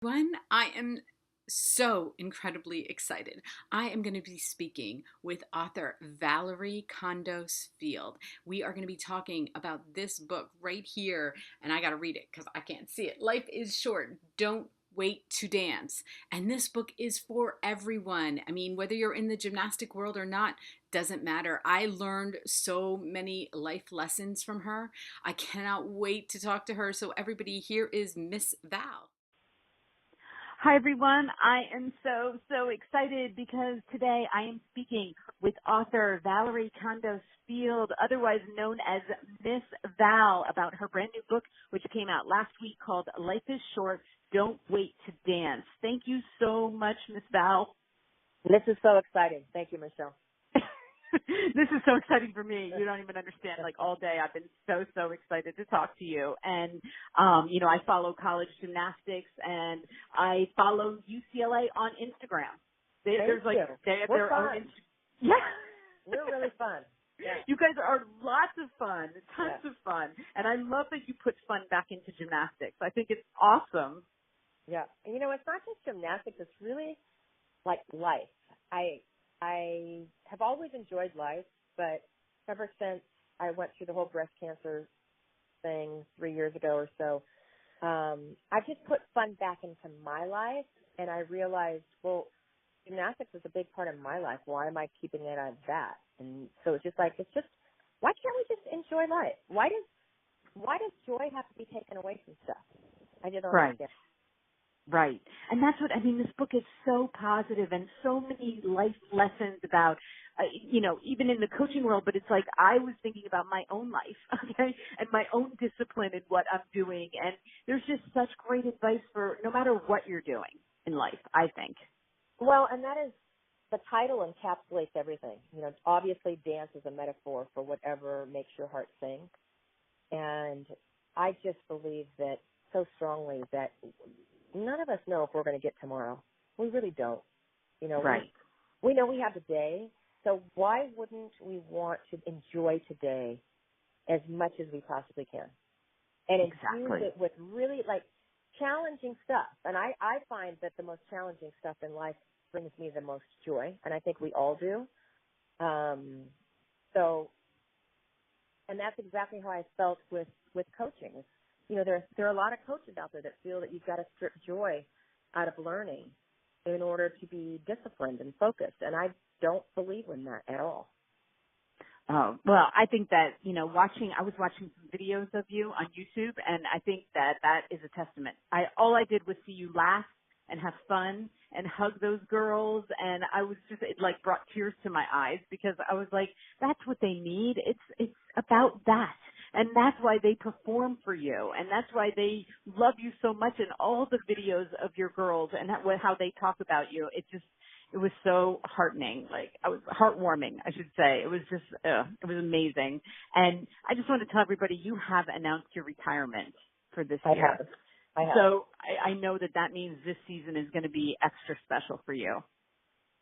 One, I am so incredibly excited. I am going to be speaking with author Valerie Kondos Field. We are going to be talking about this book right here, and I got to read it because I can't see it. Life is short. Don't wait to dance. And this book is for everyone. I mean, whether you're in the gymnastic world or not, doesn't matter. I learned so many life lessons from her. I cannot wait to talk to her. So, everybody, here is Miss Val. Hi, everyone. I am so excited because today I am speaking with author Valerie Kondos Field, otherwise known as Miss Val, about her brand new book, which came out last week called Life is Short, Don't Wait to Dance. Thank you so much, Miss Val. This is so exciting. Thank you, Michelle. This is so exciting for me. You don't even understand. Like all day I've been so excited to talk to you. And, I follow college gymnastics and I follow UCLA on Instagram. There's like, they have We're their own. fun. Yeah. We're really fun. Yeah. You guys are lots of fun, tons Yeah. of fun. And I love that you put fun back into gymnastics. I think it's awesome. Yeah. And it's not just gymnastics. It's really like life. I have always enjoyed life, but ever since I went through the whole breast cancer thing 3 years ago or so, I've just put fun back into my life, and I realized, well, gymnastics is a big part of my life. Why am I keeping it on that? And so it's just, why can't we just enjoy life? Why does joy have to be taken away from stuff? I just don't Right. understand. Right. And that's what, this book is so positive and so many life lessons about, even in the coaching world, but it's like I was thinking about my own life, okay, and my own discipline and what I'm doing. And there's just such great advice for no matter what you're doing in life, I think. Well, and that is, the title encapsulates everything. Obviously dance is a metaphor for whatever makes your heart sing. And I just believe that so strongly that none of us know if we're going to get tomorrow. We really don't. Right. We know we have the day, so why wouldn't we want to enjoy today as much as we possibly can? And infuse it with really, challenging stuff. And I find that the most challenging stuff in life brings me the most joy, and I think we all do. And that's exactly how I felt with coaching. There are a lot of coaches out there that feel that you've got to strip joy out of learning in order to be disciplined and focused. And I don't believe in that at all. Oh, well, I think that, I was watching some videos of you on YouTube, and I think that is a testament. All I did was see you laugh and have fun and hug those girls, and I was just, it brought tears to my eyes because I was like, that's what they need. It's about that. And that's why they perform for you. And that's why they love you so much in all the videos of your girls and how they talk about you. It was so heartening. Heartwarming, I should say. It was just, it was amazing. And I just want to tell everybody you have announced your retirement for this year. I have. So I know that means this season is going to be extra special for you.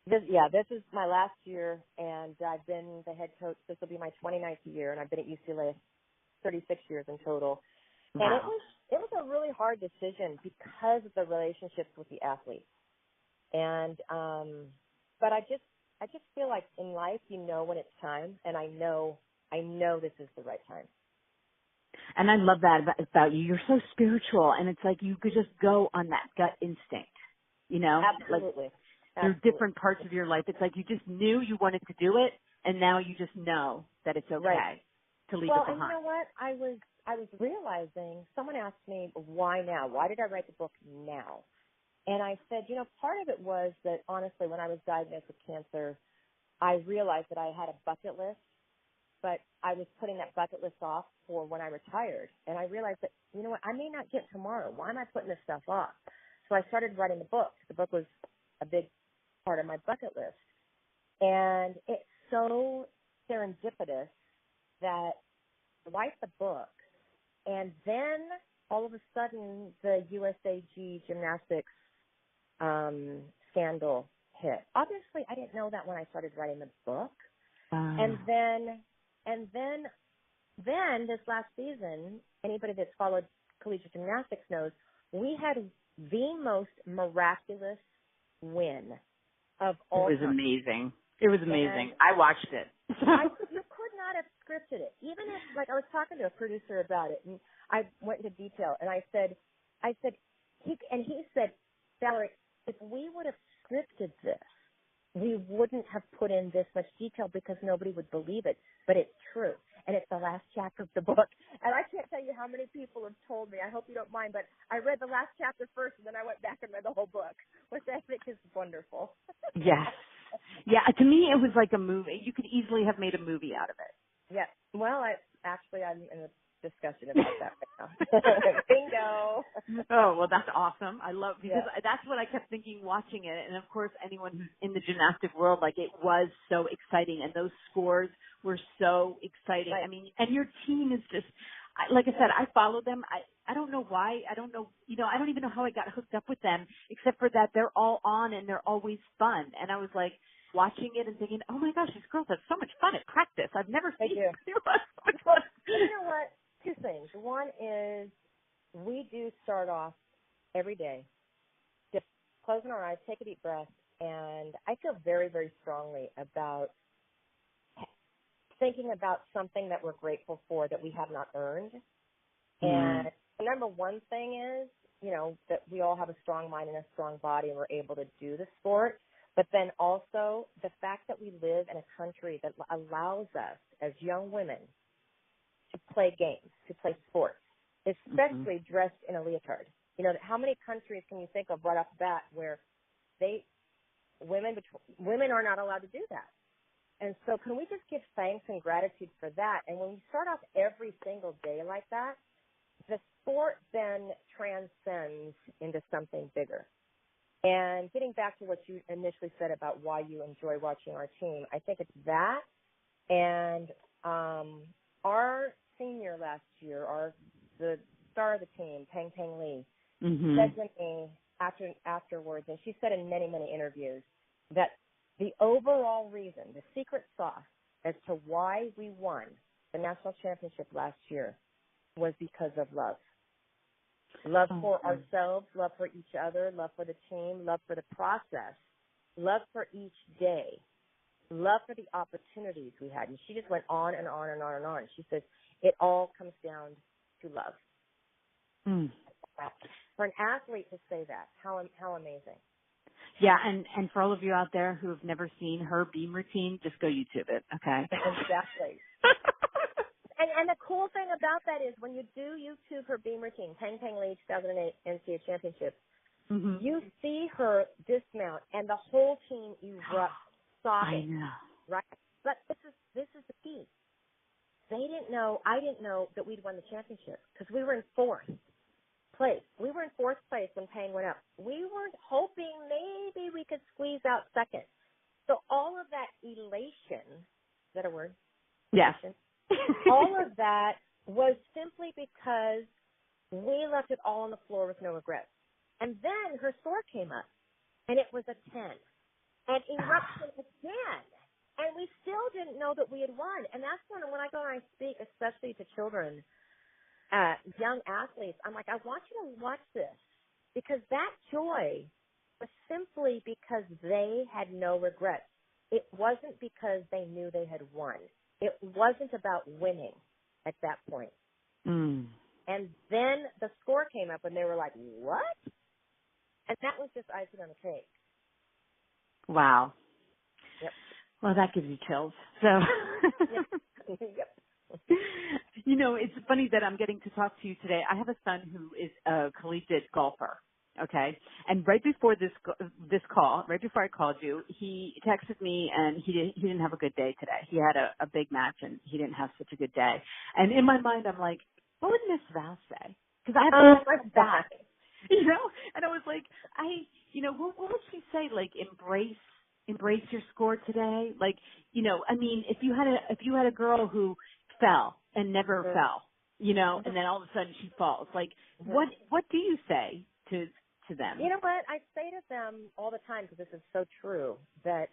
This is my last year, and I've been the head coach. This will be my 29th year, and I've been at UCLA 36 years in total. Wow. And it was a really hard decision because of the relationships with the athletes. And but I just feel like in life when it's time, and I know this is the right time. And I love that about you. You're so spiritual, and it's like you could just go on that gut instinct, Absolutely. There's different parts of your life. It's like you just knew you wanted to do it, and now you just know that it's okay to leave it behind. Well, and you know what? I was realizing, someone asked me, why now? Why did I write the book now? And I said, part of it was that, honestly, when I was diagnosed with cancer, I realized that I had a bucket list, but I was putting that bucket list off for when I retired. And I realized that, I may not get tomorrow. Why am I putting this stuff off? So I started writing the book. The book was a big part of my bucket list. And it's so serendipitous that I write the book, and then all of a sudden the USAG gymnastics scandal hit. Obviously, I didn't know that when I started writing the book. And then this last season, anybody that's followed collegiate gymnastics knows we had the most miraculous win of It all was time. amazing. It was amazing. And I watched it. you could not have scripted it. Even if, like, I was talking to a producer about it, and I went into detail, and I said, he said, Valerie, if we would have scripted this, we wouldn't have put in this much detail because nobody would believe it. But it's true. And it's the last chapter of the book. And I can't tell you how many people have told me, I hope you don't mind, but I read the last chapter first, and then I went back and read the whole book, which I think is wonderful. Yes. Yeah, to me it was like a movie. You could easily have made a movie out of it. Yes. Well, I'm in a discussion about that right now. Bingo. Oh, well, that's awesome. I love, because Yeah. that's what I kept thinking watching it. And of course, anyone who's in the gymnastic world, like, it was so exciting. And those scores were so exciting. Right. I mean, and your team is just, like I said, I follow them. I don't know why. I don't know, I don't even know how I got hooked up with them, except for that they're all on and they're always fun. And I was like, watching it and thinking, oh my gosh, these girls have so much fun at practice. I've never They seen do. so much Well, fun. you know what? Two things. One is we do start off every day just closing our eyes, take a deep breath, and I feel very, very strongly about thinking about something that we're grateful for that we have not earned. And the number one thing is, that we all have a strong mind and a strong body and we're able to do the sport. But then also the fact that we live in a country that allows us as young women to play games, to play sports, especially dressed in a leotard. How many countries can you think of right off the bat where women are not allowed to do that? And so can we just give thanks and gratitude for that? And when we start off every single day like that, the sport then transcends into something bigger. And getting back to what you initially said about why you enjoy watching our team, I think it's that. And our senior last year, the star of the team, Peng Peng Lee, said to me afterwards, and she said in many, many interviews, that the overall reason, the secret sauce as to why we won the national championship last year was because of love. Love for ourselves, love for each other, love for the team, love for the process, love for each day, love for the opportunities we had. And she just went on and on and on and on. She says it all comes down to love. For an athlete to say that, how amazing. Yeah, and for all of you out there who have never seen her beam routine, just go YouTube it, okay? Exactly. And the cool thing about that is when you do YouTube her beam routine, Peng Peng Lee 2008 NCAA Championship, you see her dismount and the whole team erupts sobbing. I know. Right? But this is the key. I didn't know that we'd won the championship because we were in fourth place. We were in fourth place when Peng went up. We weren't hoping maybe we could squeeze out second. So all of that elation, is that a word? Yes. All of that was simply because we left it all on the floor with no regrets. And then her score came up, and it was a 10. And eruption again. And we still didn't know that we had won. And that's when I go and I speak, especially to children, young athletes, I'm like, I want you to watch this. Because that joy was simply because they had no regrets. It wasn't because they knew they had won. It wasn't about winning at that point. And then the score came up and they were like, what? And that was just icing on the cake. Wow. Yep. Well, that gives you chills. So, Yep. It's funny that I'm getting to talk to you today. I have a son who is a collegiate golfer. Okay. And right before this call, right before I called you, he texted me and he didn't have a good day today. He had a big match and he didn't have such a good day. And in my mind, I'm like, what would Miss Val say? Because I have my back, And I was like, what would she say? Like, embrace your score today. Like, if you had a girl who fell and never fell, and then all of a sudden she falls, like, what do you say to them? You know what? I say to them all the time, because this is so true, that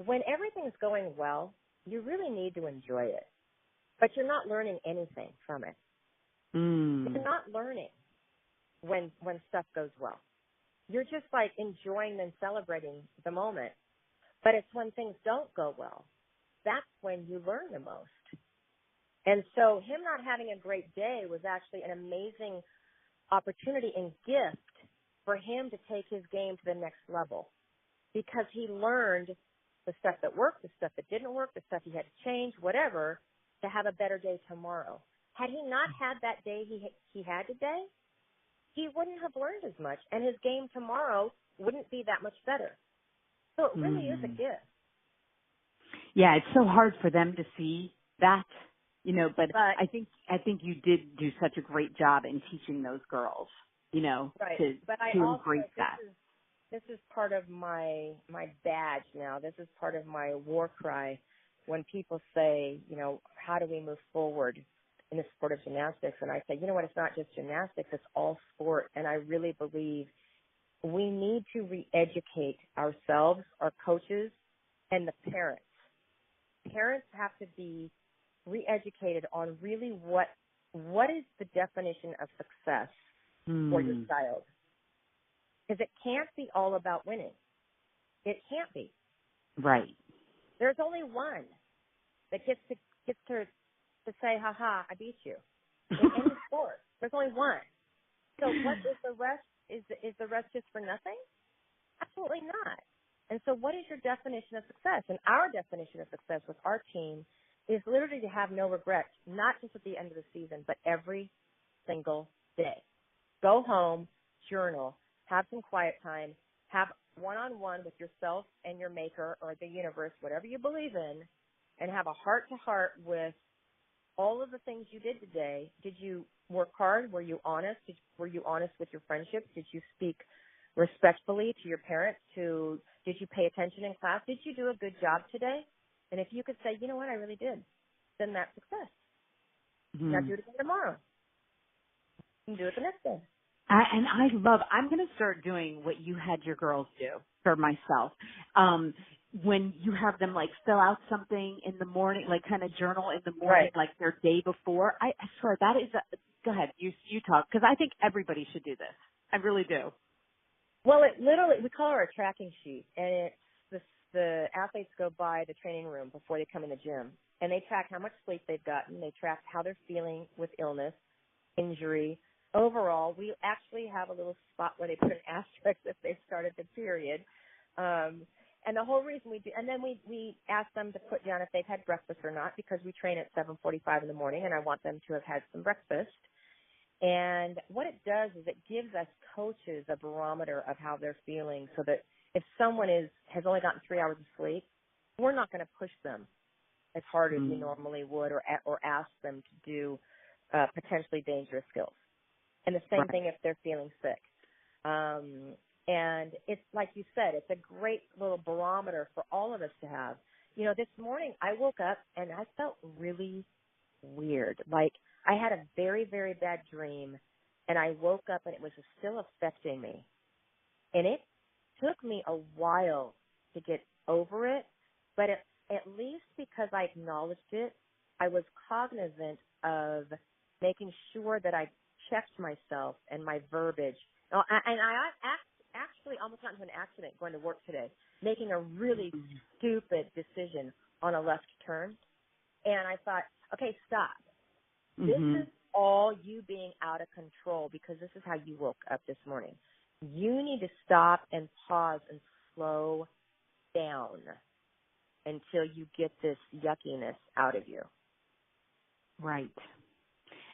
when everything's going well, you really need to enjoy it. But you're not learning anything from it. You're not learning when stuff goes well. you're just like enjoying and celebrating the moment. But it's when things don't go well, that's when you learn the most. And so him not having a great day was actually an amazing opportunity and gift for him to take his game to the next level, because he learned the stuff that worked, the stuff that didn't work, the stuff he had to change, whatever, to have a better day tomorrow. Had he not had that day he had today, he wouldn't have learned as much, and his game tomorrow wouldn't be that much better. So it really is a gift. Yeah, it's so hard for them to see that, you know, but I think you did do such a great job in teaching those girls, you know, right. to embrace that. This is part of my badge now. This is part of my war cry when people say, you know, how do we move forward in the sport of gymnastics? And I say, you know what, it's not just gymnastics, it's all sport. And I really believe we need to re-educate ourselves, our coaches, and the parents. Parents have to be re-educated on really what is the definition of success for your child. Because it can't be all about winning. It can't be. Right. There's only one that gets to say, ha ha, I beat you. In any sport, there's only one. So what is the rest? Is the rest just for nothing? Absolutely not. And so what is your definition of success? And our definition of success with our team is literally to have no regrets, not just at the end of the season, but every single day. Go home, journal, have some quiet time, have one-on-one with yourself and your maker or the universe, whatever you believe in, and have a heart-to-heart with all of the things you did today. Did you work hard? Were you honest? Were you honest with your friendships? Did you speak respectfully to your parents? Did you pay attention in class? Did you do a good job today? And if you could say, you know what, I really did, then that's success. Now do it again tomorrow. And do it the next day. I'm going to start doing what you had your girls do for myself. When you have them like fill out something in the morning, like kind of journal in the morning, like their day before. I swear that is go ahead, you talk, because I think everybody should do this. I really do. Well, it literally, we call it a tracking sheet, and the athletes go by the training room before they come in the gym, and they track how much sleep they've gotten. They track how they're feeling with illness, injury. Overall, we actually have a little spot where they put an asterisk if they've started the period. And the whole reason we do, and then we ask them to put down if they've had breakfast or not, because we train at 7:45 in the morning, and I want them to have had some breakfast. And what it does is it gives us coaches a barometer of how they're feeling, so that if someone has only gotten 3 hours of sleep, we're not going to push them as hard as we normally would, or ask them to do potentially dangerous skills. And the same thing if they're feeling sick. And it's like you said, it's a great little barometer for all of us to have. You know, this morning I woke up and I felt really weird. Like I had a very, very bad dream, and I woke up and it was still affecting me. And it took me a while to get over it, but at least because I acknowledged it, I was cognizant of making sure that I checked myself and my verbiage. And I actually almost got into an accident going to work today, making a really stupid decision on a left turn. And I thought, okay, stop. This is all you being out of control, because this is how you woke up this morning. You need to stop and pause and slow down until you get this yuckiness out of you. Right.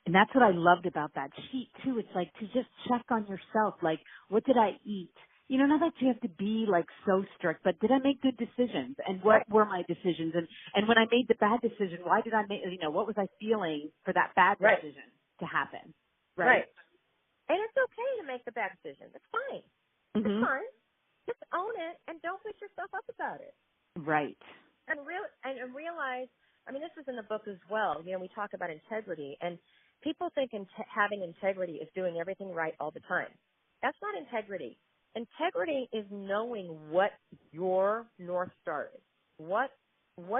And that's what I loved about that sheet too. It's like to just check on yourself. Like, what did I eat? You know, not that you have to be like so strict, but did I make good decisions? And what were my decisions? And when I made the bad decision, why did I make, you know, what was I feeling for that bad decision to happen? Right. And it's okay to make the bad decision. It's fine. It's fine. Just own it and don't beat yourself up about it. Right. And realize, I mean, this is in the book as well. You know, we talk about integrity, and people think having integrity is doing everything right all the time. That's not integrity. Integrity is knowing what your North Star is. What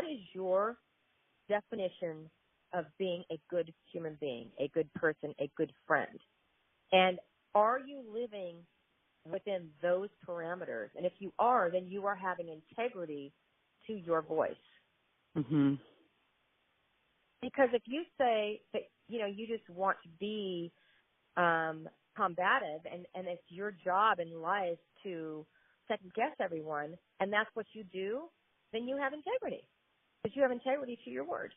is your definition of being a good human being, a good person, a good friend? And are you living within those parameters. And if you are, then you are having integrity to your voice. Mhm. Because if you say that, you just want to be combative and it's your job in life to second guess everyone and that's what you do, then you have integrity. Because you have integrity to your word.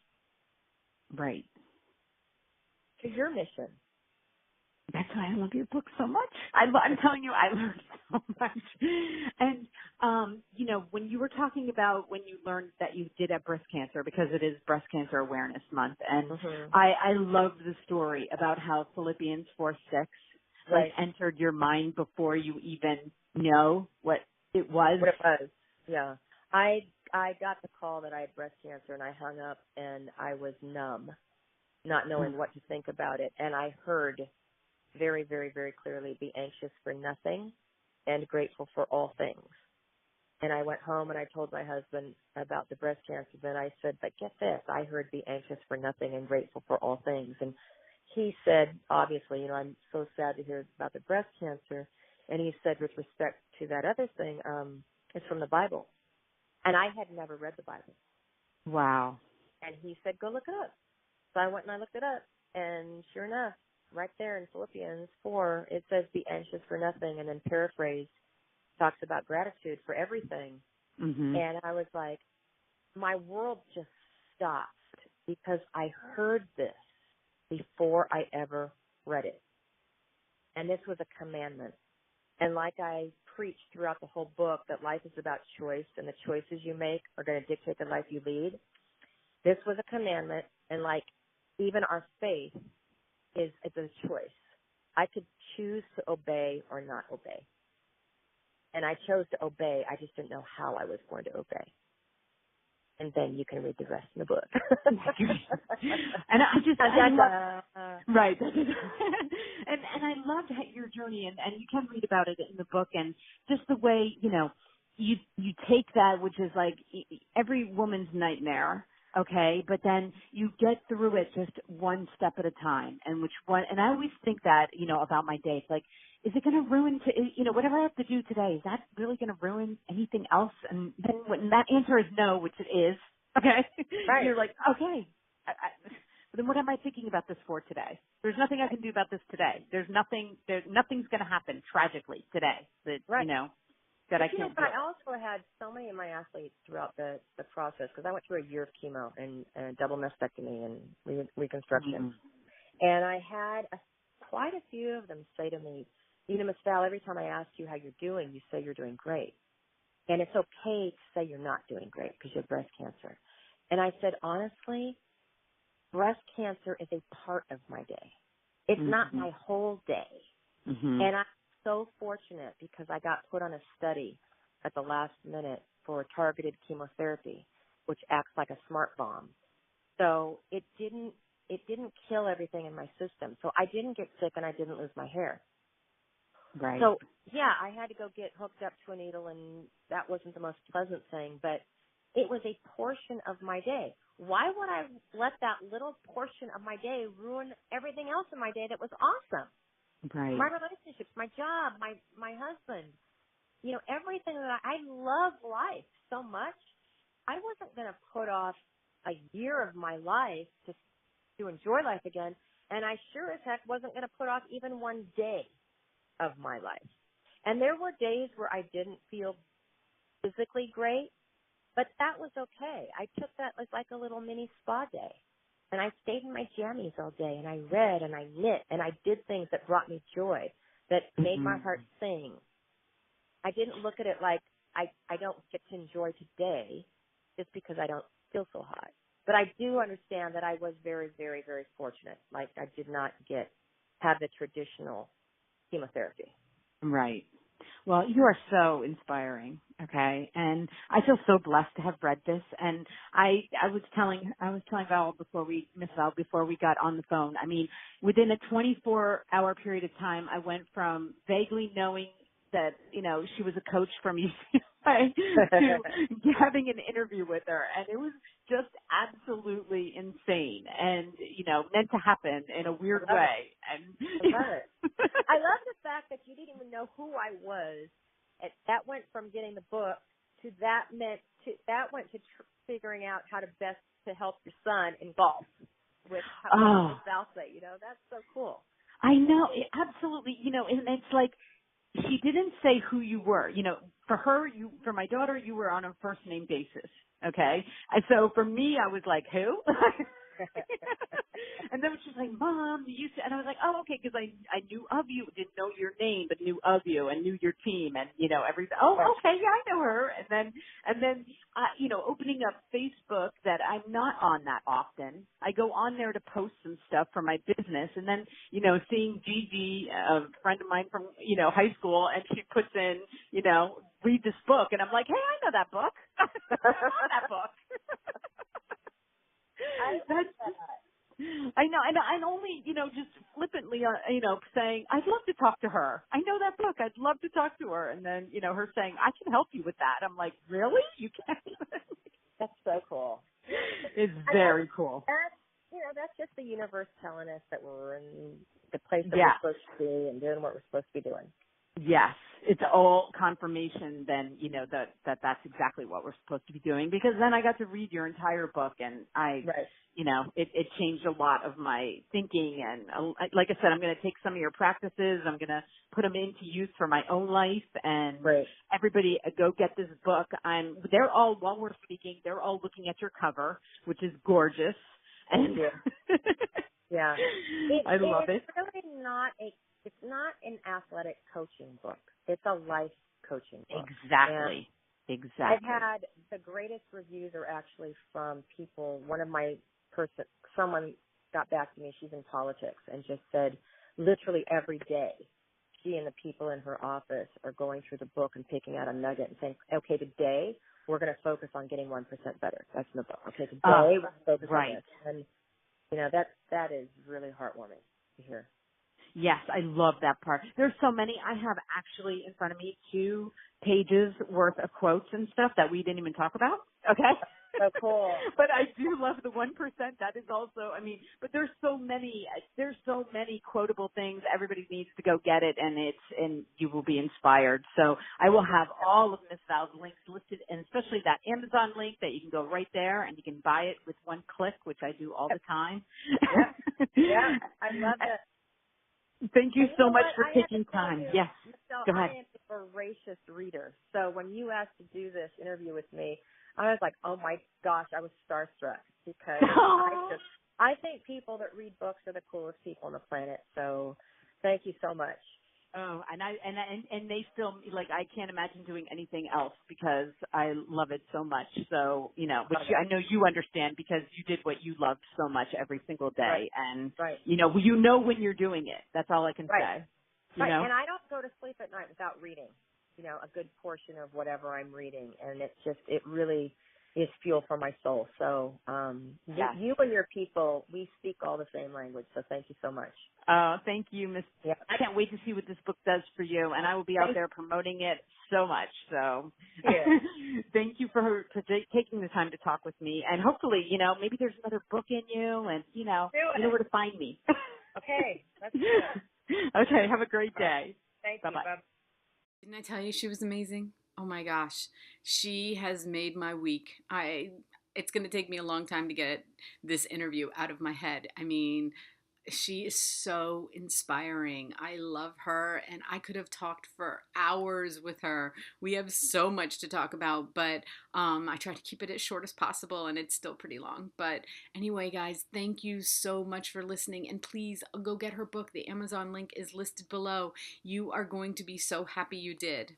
Right. To your mission. That's why I love your book so much. I'm telling you, I learned so much. And, when you were talking about when you learned that you did have breast cancer, because it is Breast Cancer Awareness Month, and I love the story about how Philippians 4:6 entered your mind before you even know what it was. What it was, yeah. I got the call that I had breast cancer, and I hung up, and I was numb, not knowing what to think about it. And I heard very, very, very clearly, be anxious for nothing and grateful for all things. And I went home and I told my husband about the breast cancer. Then I said, but get this, I heard be anxious for nothing and grateful for all things. And he said, obviously, I'm so sad to hear about the breast cancer. And he said, with respect to that other thing, it's from the Bible. And I had never read the Bible. Wow. And he said, go look it up. So I went and I looked it up. And sure enough, right there in Philippians 4, it says, be anxious for nothing. And then paraphrased, talks about gratitude for everything. And I was like, my world just stopped because I heard this before I ever read it. And this was a commandment. And like I preached throughout the whole book, that life is about choice, and the choices you make are going to dictate the life you lead. This was a commandment, and like even our faith is a choice. I could choose to obey or not obey. And I chose to obey. I just didn't know how I was going to obey. And then you can read the rest of the book. And I love, right. and I loved your journey, and you can read about it in the book, and just the way, you take that, which is like every woman's nightmare, okay, but then you get through it just one step at a time, and I always think that, about my day. It's like, is it going to ruin, whatever I have to do today, is that really going to ruin anything else? And then when that answer is no, which it is, okay, right. You're like, okay, then what am I thinking about this for today? There's nothing I can do about this today. Nothing's going to happen tragically today that, that I can't do. But I also had so many of my athletes throughout the process, because I went through a year of chemo and double mastectomy and reconstruction. And I had quite a few of them say to me, Miss Val, every time I ask you how you're doing, you say you're doing great. And it's okay to say you're not doing great because you have breast cancer. And I said, honestly, breast cancer is a part of my day. It's not my whole day. And I'm so fortunate because I got put on a study at the last minute for targeted chemotherapy, which acts like a smart bomb. So it didn't kill everything in my system. So I didn't get sick and I didn't lose my hair. Right. So, yeah, I had to go get hooked up to a needle, and that wasn't the most pleasant thing, but it was a portion of my day. Why would I let that little portion of my day ruin everything else in my day that was awesome? Right. My relationships, my job, my husband, everything that I love life so much. I wasn't going to put off a year of my life to enjoy life again, and I sure as heck wasn't going to put off even one day of my life. And there were days where I didn't feel physically great, but that was okay. I took that as like a little mini spa day. And I stayed in my jammies all day, and I read and I knit and I did things that brought me joy, that made my heart sing. I didn't look at it like I don't get to enjoy today just because I don't feel so hot. But I do understand that I was very, very, very fortunate. Like I did not have the traditional chemotherapy. Right. Well, you are so inspiring, okay? And I feel so blessed to have read this. And I was telling Val Miss Val before we got on the phone. I mean, within a 24-hour period of time, I went from vaguely knowing that, she was a coach from UCLA to having an interview with her, and it was just absolutely insane, and meant to happen in a weird way. And I love it. I love the fact that you didn't even know who I was. That went from getting the book to went to figuring out how to best to help your son in golf with VAL say. That's so cool. I know, absolutely. And it's like, she didn't say who you were. For her, for my daughter, you were on a first name basis. Okay. And so for me, I was like, who? And then she's like, Mom, you used to, and I was like, oh, okay, because I knew of you, didn't know your name, but knew of you and knew your team and, everything. Oh, okay, yeah, I know her. And then, opening up Facebook that I'm not on that often. I go on there to post some stuff for my business, and then, seeing Gigi, a friend of mine from, high school, and she puts in, read this book, and I'm like, hey, I know that book. I know that book. I know, and I'm only, just flippantly, saying, I'd love to talk to her. I know that book. I'd love to talk to her. And then, her saying, I can help you with that. I'm like, really? You can? That's so cool. It's very cool. That's just the universe telling us that we're in the place that we're supposed to be and doing what we're supposed to be doing. Yes, it's all confirmation then, that's exactly what we're supposed to be doing, because then I got to read your entire book, and it changed a lot of my thinking, and like I said, I'm going to take some of your practices, I'm going to put them into use for my own life, and everybody go get this book. They're all, while we're speaking, they're all looking at your cover, which is gorgeous. And yeah. I love it. It's not an athletic coaching book. It's a life coaching book. Exactly. I've had the greatest reviews are actually from people. Someone got back to me. She's in politics and just said literally every day she and the people in her office are going through the book and picking out a nugget and saying, okay, today we're going to focus on getting 1% better. That's in the book. Okay, today we're going to focus on this. And, that is really heartwarming to hear. Yes, I love that part. There's so many. I have actually in front of me 2 pages worth of quotes and stuff that we didn't even talk about. Okay. So cool. But I do love the 1%. That is also, but there's so many quotable things. Everybody needs to go get it, and you will be inspired. So I will have all of Miss Val's links listed, and especially that Amazon link that you can go right there and you can buy it with one click, which I do all the time. Yeah, I love it. Thank you so much for taking time. Yes, Michelle, go ahead. I am a voracious reader. So when you asked to do this interview with me, I was like, oh my gosh, I was starstruck because I think people that read books are the coolest people on the planet. So thank you so much. Oh, and they still, like, I can't imagine doing anything else because I love it so much. So, which I know you understand because you did what you loved so much every single day. And, you know when you're doing it. That's all I can say. You know? And I don't go to sleep at night without reading, a good portion of whatever I'm reading. And it really is fuel for my soul. So, you and your people, we speak all the same language. So thank you so much. Oh, thank you, Miss. Yeah. I can't wait to see what this book does for you, and I will be out there promoting it so much. So, thank you for taking the time to talk with me, and hopefully, maybe there's another book in you, and you know where to find me. Okay, that's good. Okay, have a great day. Thank Bye-bye. you. Bye. Didn't I tell you she was amazing? Oh my gosh, she has made my week. It's going to take me a long time to get this interview out of my head. She is so inspiring. I love her, and I could have talked for hours with her. We have so much to talk about, but I try to keep it as short as possible, and it's still pretty long. But anyway, guys, thank you so much for listening, and please go get her book. The Amazon link is listed below. You are going to be so happy you did.